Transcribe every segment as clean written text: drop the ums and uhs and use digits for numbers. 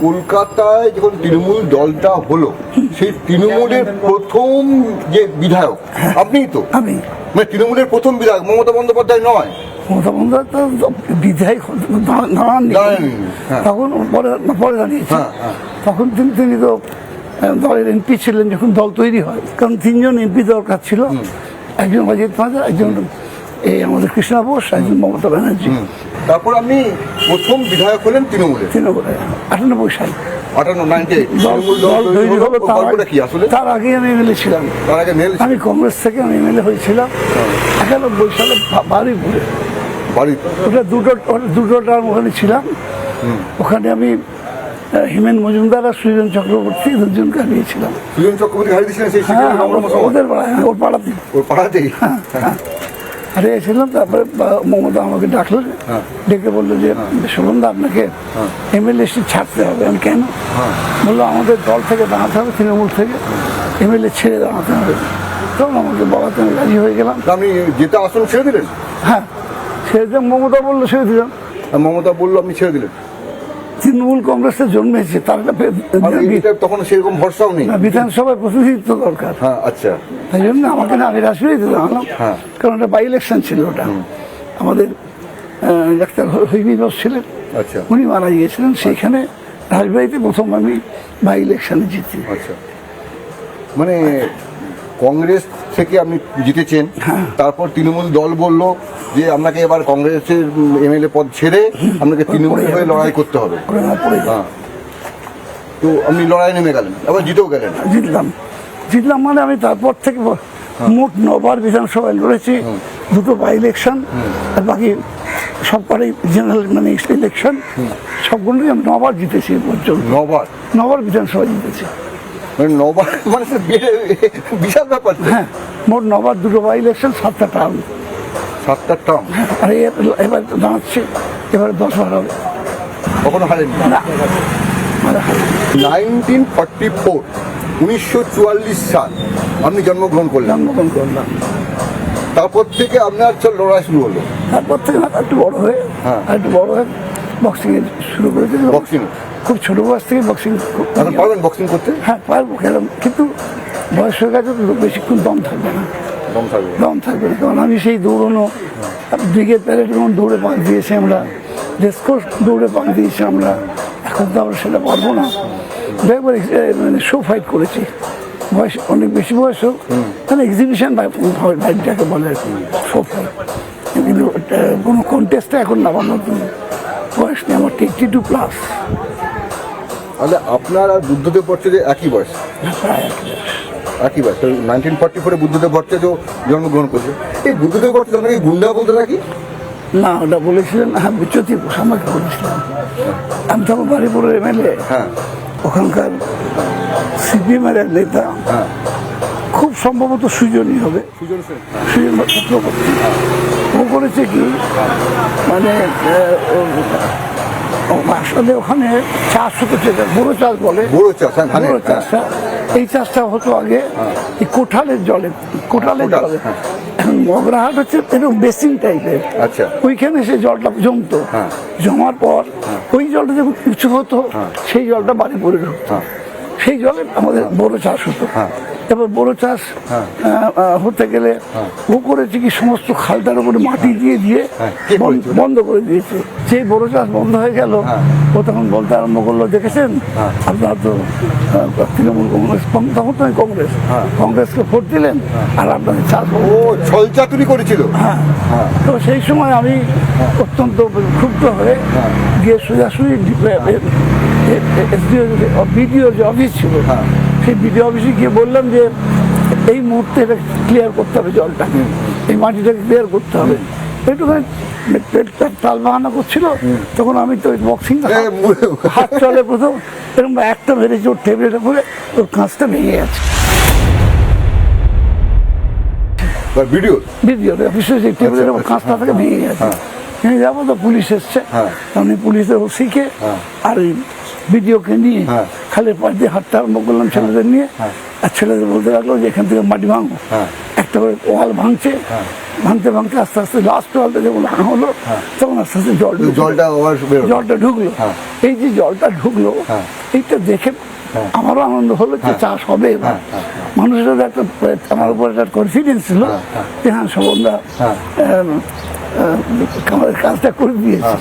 কলকাতায় যখন তৃণমূল দলটা হলো, সেই তৃণমূলের প্রথম যে বিধায়ক আপনিই তো? আমি। মানে তৃণমূলের প্রথম বিধায়ক মমতা বন্দ্যোপাধ্যায় নয়? মমতা বন্দ্যোপাধ্যায় তো বিধায়ক দাঁড়াননি, তখন পরে দাঁড়িয়েছে। তখন তিনি তো দলের এমপি ছিলেন যখন দল তৈরি হয়, কারণ 3 জন এমপি দরকার ছিল, একজন অজিত মাঝার, একজন এই আমাদের কৃষ্ণা বোস, একজন মমতা ব্যানার্জি। তারপর আপনি প্রথম বিধায়ক হলেন তৃণমূলে 98 সাল। তার আগে আমি এমএলএ ছিলাম। আমি কংগ্রেস থেকে আমি এমএলএ হয়েছিলাম 91 সালে বারুইপুরে। ওটা দুটো টার্ম ওখানে ছিলাম। ওখানে আমি হিমেন মজুমদার আর সুজন চক্রবর্তী দুজনকে হারিয়েছিলাম। সুজন চক্রবর্তী হারিয়েছিলেন ওদের ওর পাড়াতেই হারিয়েছিলাম। তারপরে মমতা আমাকে ডাকলেন, ডেকে বললো যে শোভনদা আপনাকে এমএলএ ছাড়তে হবে। আমি কেন? বললো আমাদের দল থেকে দাঁড়াতে হবে, তৃণমূল থেকে এমএলএ ছেড়ে দাঁড়াতে হবে। তখন আমাকে বাবাতে আমি রাজি হয়ে গেলাম। আপনি যেটা আসন ছেড়ে দিলেন? হ্যাঁ, ছেড়ে দিলাম। মমতা বললো ছেড়ে দিলাম। মমতা বললো আপনি ছেড়ে দিলেন? তৃণমূল কংগ্রেসে জন্মেছে, তার তখন সেরকম ভরসাও নেই, বিধানসভায় প্রতিনিধিত্ব দরকার। আচ্ছা, তাই জন্য আমাকে না আমি রাজবাড়িতে দাঁড়ালাম, কারণ ওটা বাই ইলেকশন ছিল। ওটা আমাদের ডাক্তার হৈবি ঘোষ ছিলেন, উনি মারা গিয়েছিলেন। সেইখানে রাজবাড়িতে প্রথম আমি বাই ইলেকশনে জিতি। আচ্ছা, মানে কংগ্রেস থেকে আপনি জিতেছেন, তারপর তৃণমূল দল বলল যে আপনাকে এবার কংগ্রেসের এমএলএ পদ ছেড়ে আপনাকে তৃণমূলের হয়ে লড়াই করতে হবে। তো আপনি লড়াই নেমে গেলেন, আবার জিতেও গেলেন। জিতলাম মানে আমি তারপর থেকে মোট 9 বার বিধানসভায় লড়েছি, 2টো বাই ইলেকশন, আর বাকি সব কটাই জেনারেল মানে ইলেকশন। সবগুলোই আমি 9 বার জিতেছি পর্যন্ত। 9 বার বিধানসভা জিতেছি। বিশাল ব্যাপার। হ্যাঁ, মোট 9 বার, 2টো বাই ইলেকশন, 7টা টার্ম। 7টা টার্ম। আর এবার দাঁড়াচ্ছে, এবারে 10 বার হবে। কখনো হারেনি না? 1944 সাল আপনি জন্মগ্রহণ করলাম। তারপর থেকে আপনার লড়াই শুরু হলো। তারপর থেকে একটু বড় হয়ে বক্সিং শুরু করেছি। বক্সিং খুব ছোট বয়স থেকে বক্সিং। পারবেন বক্সিং করতে? হ্যাঁ, পারবো, খেলাম, কিন্তু বয়স হয়ে গেছে তো বেশিক্ষণ দম থাকবে না। কারণ আমি সেই দৌড়ানো ব্রিগেড প্যারেড যেমন দৌড়ে পাক দিয়েছি আমরা, রেসকোর্স দৌড়ে পাক দিয়েছি আমরা, এখন তো আমরা সেটা পারবো না। একবার মানে শো ফাইট করেছি, বয়স অনেক বেশি বয়স হোক, তাহলে এক্সিবিশন ফাইটটাকে বলে আর কি, শো ফাইট। কিন্তু কোনো কন্টেস্টে এখন নামানোর বয়স নেই, আমার 82+। তাহলে আপনার আর বুদ্ধদেব ভট্টাচার্যের একই বয়স? প্রায় একই বয়স। 1944 বুদ্ধদেব ভট্টাচার্য জন্মগ্রহণ করছে। এই বুদ্ধদেব ভট্টাচার্য আপনাকে গুন্ডা বলতে নাকি? না, ওটা বলেছিলেন, হ্যাঁ, বিচ্যুতি আমাকে বলেছিলেন। আমি তখন বাড়িপুরের এমএলএ, ওখানকার সিপিএমের নেতা, খুব সম্ভবত সুজনই হবে, সুজন চক্রবর্তী। ও করেছে কি, মানে আসলে ওখানে চাষ হতো, বড়ো চাষ বলে, বড়ো চাষটা, এই চাষটা হতো আগে এই কোঠালের জলে। এখন মগরাহাট হচ্ছে এরকম বেসিন টাইপের, ওইখানে সেই জলটা জমতো। জমার পর ওই জলটা যখন উঁচু হতো, সেই জলটা বাড়ি পড়ে ঢুকতো, সেই জলে আমাদের বড়ো চাষ হতো। এবার বড়ো চাষ হতে গেলে ও করেছে কি, সমস্ত খালটার উপরে মাটি দিয়ে বন্ধ করে দিয়েছে। সেই বড়ো চাষ বন্ধ হয়ে গেল। ও তখন বলতে আরম্ভ করলো, দেখেছেন আপনারা তো তৃণমূল কংগ্রেস, তখন তো কংগ্রেসকে ভোট দিলেন, আর আপনাদের চাষ ছলচাতুরি করেছিল। তো সেই সময় আমি অত্যন্ত ক্ষুব্ধ হয়ে গিয়ে সোজাসুজি বিডিও যে অফিস ছিল, সেই বিডিও অফিসে গিয়ে বললাম যে এই মুহূর্তে এটা ক্লিয়ার করতে হবে, জলটা, এই মাটিটাকে ক্লিয়ার করতে হবে। একটুখানি তাল বাহানা করছিল, তখন আমি তো বক্সিং হাত চলে প্রথম এরকম একটা মেরেছি ওর টেবিলের উপরে, ওর কাঁচটা ভেঙে গেছে। ভিডিও অফিসে সেই টেবিলের উপর কাঁচটা থেকে ভেঙে গেছে। যাবো তো পুলিশ এসছে, আমি পুলিশের ওসিকে আর ওই ভিডিওকে নিয়ে খালের পাশ দিয়ে হাঁটতে আরম্ভ করলাম ছেলেদের নিয়ে। আর ছেলেদের বলতে লাগলো যে এখান থেকে মাটি ভাঙো, একটা করে ওয়াল ভাঙছে, ভাঙতে ভাঙতে আস্তে আস্তে লাস্ট ওয়ালটা যখন ভাঙা হলো তখন আস্তে আস্তে জলটা আবার বেরোলো। জলটা ঢুকলো। হ্যাঁ। এই যে জলটা ঢুকলো হ্যাঁ। এইটা দেখে আমারও আনন্দ হলো যে চাষ হবে এবার। মানুষের একটা আমার উপর একটা কনফিডেন্স ছিল যে হ্যাঁ শোভনদা আমাদের কাজটা করে দিয়েছে।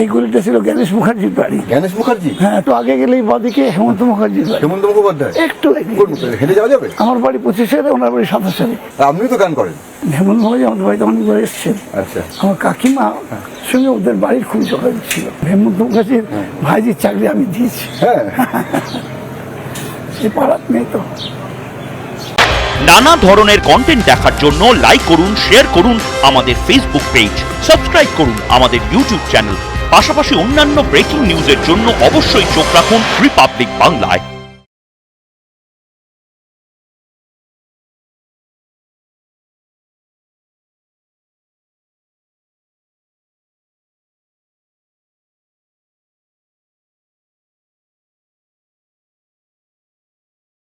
এই গলিটা ছিল গণেশ মুখার্জির বাড়ি। গণেশ মুখার্জি? হ্যাঁ, একটু আগে গেলেই বাদিকে হেমন্ত মুখার্জির বাড়ি। হেমন্ত মুখোপাধ্যায়? একটু আগে। হেঁটে যাওয়া যাবে? আমার বাড়ি 25-এ, ওনার বাড়ি 27-এ। আপনিও তো গান করেন? হেমন্ত মুখার্জি আমাদের বাড়িতে অনেকবার এসছেন। আচ্ছা। আমার কাকিমা সঙ্গে ওদের বাড়ির খুব যোগাযোগ ছিল। হেমন্ত মুখার্জির ভাইজির চাকরি আমি দিয়েছি। হ্যাঁ। সে পাড়ার নেই তো। নানা ধরনের কন্টেন্ট দেখার জন্য লাইক করুন, শেয়ার করুন আমাদের ফেসবুক পেজ, সাবস্ক্রাইব করুন আমাদের ইউটিউব চ্যানেল। পাশাপাশি অন্যান্য ব্রেকিং নিউজের জন্য অবশ্যই চোখ রাখুন রিপাবলিক বাংলায়।